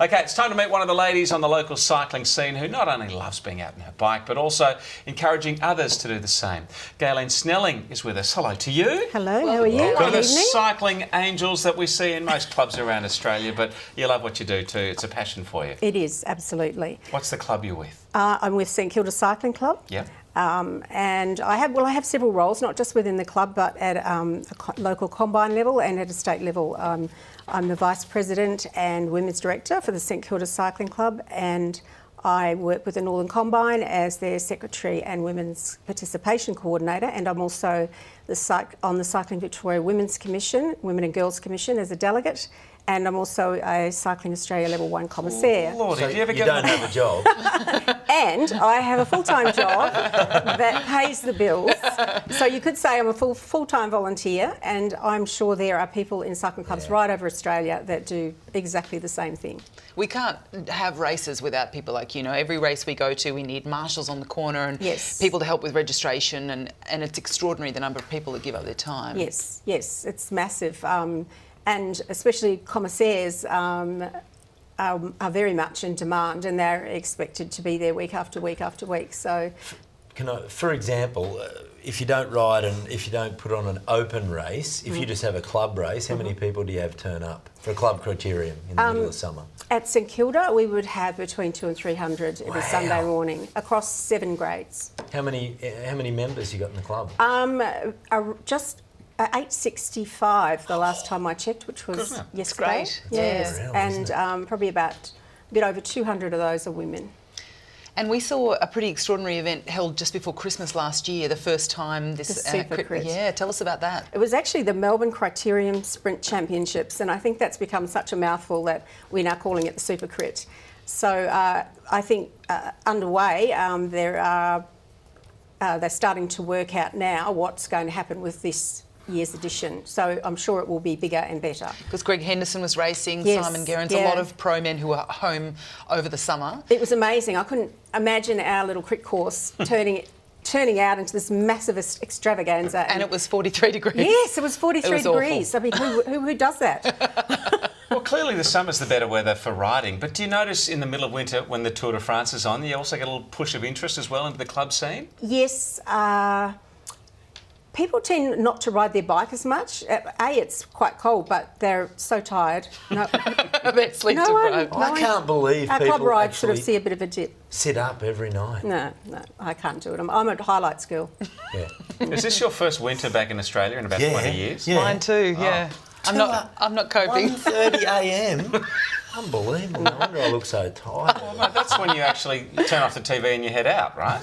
Okay, it's time to meet one of the ladies on the local cycling scene who not only loves being out on her bike, but also encouraging others to do the same. Gaelene Snelling is with us. Hello to you. Hello, how are you? One of Good the evening. cycling angels that we see in most clubs around Australia, but you love what you do too. It's a passion for you. It is, absolutely. What's the club you're with? I'm with St Kilda Cycling Club. Yep. And I have several roles, not just within the club, but at a local combine level and at a state level. I'm the Vice President and Women's Director for the St Kilda Cycling Club, and I work with the Northern Combine as their Secretary and Women's Participation Coordinator, and I'm also on the Cycling Victoria Women's Commission, Women and Girls Commission as a delegate, and I'm also a Cycling Australia Level 1 Commissaire. Lord, So did you ever you get don't have a job. And I have a full-time job that pays the bills. So you could say I'm a full-time volunteer, and I'm sure there are people in cycling clubs right over Australia that do exactly the same thing. We can't have races without people like you. Every race we go to, we need marshals on the corner and people to help with registration, and it's extraordinary the number of people that give up their time. Yes, it's massive. And especially commissaires are very much in demand, and they're expected to be there week after week after week. So, For example, if you don't ride and if you don't put on an open race, if you just have a club race, how many people do you have turn up for a club criterium in the middle of summer? At St Kilda, we would have between 200 and 300 every Sunday morning across 7 grades. How many members you got in the club? Just 865 the last time I checked, which was yesterday. Great. Yes, Yeah. and probably about a bit over 200 of those are women. And we saw a pretty extraordinary event held just before Christmas last year, the first time this... The Super Crit. Yeah, tell us about that. It was actually the Melbourne Criterium Sprint Championships, and I think that's become such a mouthful that we're now calling it the Super Crit. So I think underway, they're starting to work out now what's going to happen with this year's edition. So I'm sure it will be bigger and better. Because Greg Henderson was racing, Yes, Simon Gerrans, yeah. a lot of pro men who were home over the summer. It was amazing. I couldn't imagine our little crit course turning out into this massive extravaganza. And it was 43 degrees. Yes, it was 43 It was degrees. awful. I mean, who does that? Well, clearly the summer's the better weather for riding, but do you notice in the middle of winter when the Tour de France is on, you also get a little push of interest as well into the club scene? Yes. People tend not to ride their bike as much. It's quite cold, but they're so tired. No, They're sleep deprived. I can't believe our people club rides sort of actually see a bit of a dip. sit up every night. No, I can't do it. I'm a highlights girl. Yeah. Is this your first winter back in Australia in about 20 years? Yeah. Mine too, yeah. I'm not coping. 1:30 a.m. Unbelievable. No wonder I look so tired. Well, mate, that's when you actually turn off the TV and you head out, right?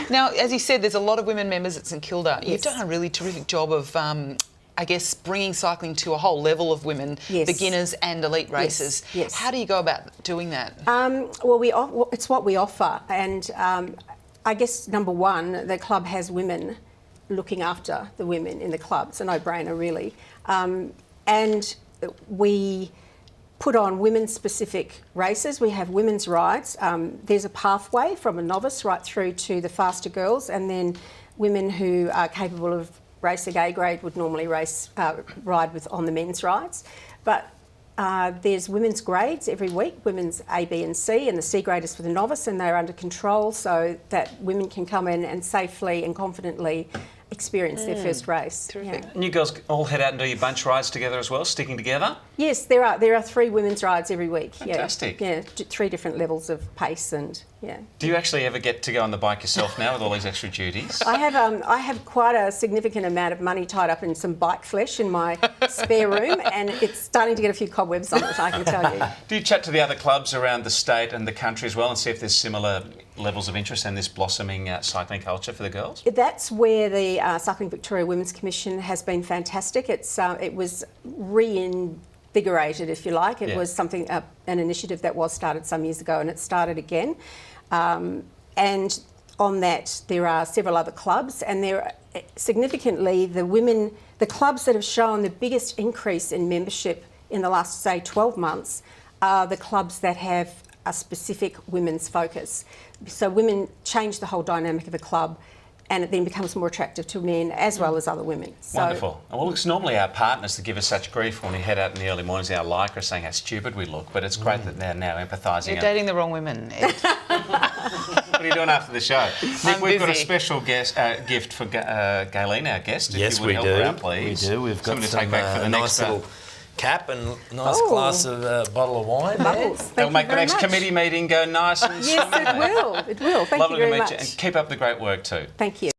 Now, as you said, there's a lot of women members at St Kilda. Yes. You've done a really terrific job of, I guess, bringing cycling to a whole level of women, Yes. beginners and elite racers. Yes. How do you go about doing that? Well, it's what we offer, and I guess number one, the club has women looking after the women in the club. It's a no-brainer, really, and we put on women-specific races. We have women's rides. There's a pathway from a novice right through to the faster girls, and then women who are capable of racing A grade would normally ride on the men's rides. But there's women's grades every week, women's A, B and C, and the C grade is for the novice, and they're under control so that women can come in and safely and confidently experience their first race. Terrific. Yeah. And you girls all head out and do your bunch rides together as well, sticking together? Yes, there are 3 women's rides every week. Fantastic. Yeah, 3 different levels of pace and yeah. Do you actually ever get to go on the bike yourself now with all these extra duties? I have quite a significant amount of money tied up in some bike flesh in my spare room, and it's starting to get a few cobwebs on it, I can tell you. Do you chat to the other clubs around the state and the country as well and see if there's similar levels of interest in this blossoming cycling culture for the girls? That's where the Cycling Victoria Women's Commission has been fantastic. It was reinvigorated, if you like. It was something, an initiative that was started some years ago, and it started again. And on that, there are several other clubs, and significantly, the clubs that have shown the biggest increase in membership in the last, say, 12 months are the clubs that have a specific women's focus. So women change the whole dynamic of a club. and it then becomes more attractive to men as well as other women. So, Wonderful. Well, it's normally our partners that give us such grief when we head out in the early mornings, our like us saying how stupid we look, but it's great that they're now empathising. You're dating the wrong women, Ed. What are you doing after the show? Nick, we've got a busy. special gift for Gaelene, our guest. Yes, if you would we help do. her out, please. We do. We've got Something to some take back for the nice next little cap and nice Oh. glass of bottle of wine. there. Bubbles. Thank That'll you make the very next much. committee meeting go nice and Yes, it will. It will. Thank Lovely you very to meet much. you, and keep up the great work too. Thank you.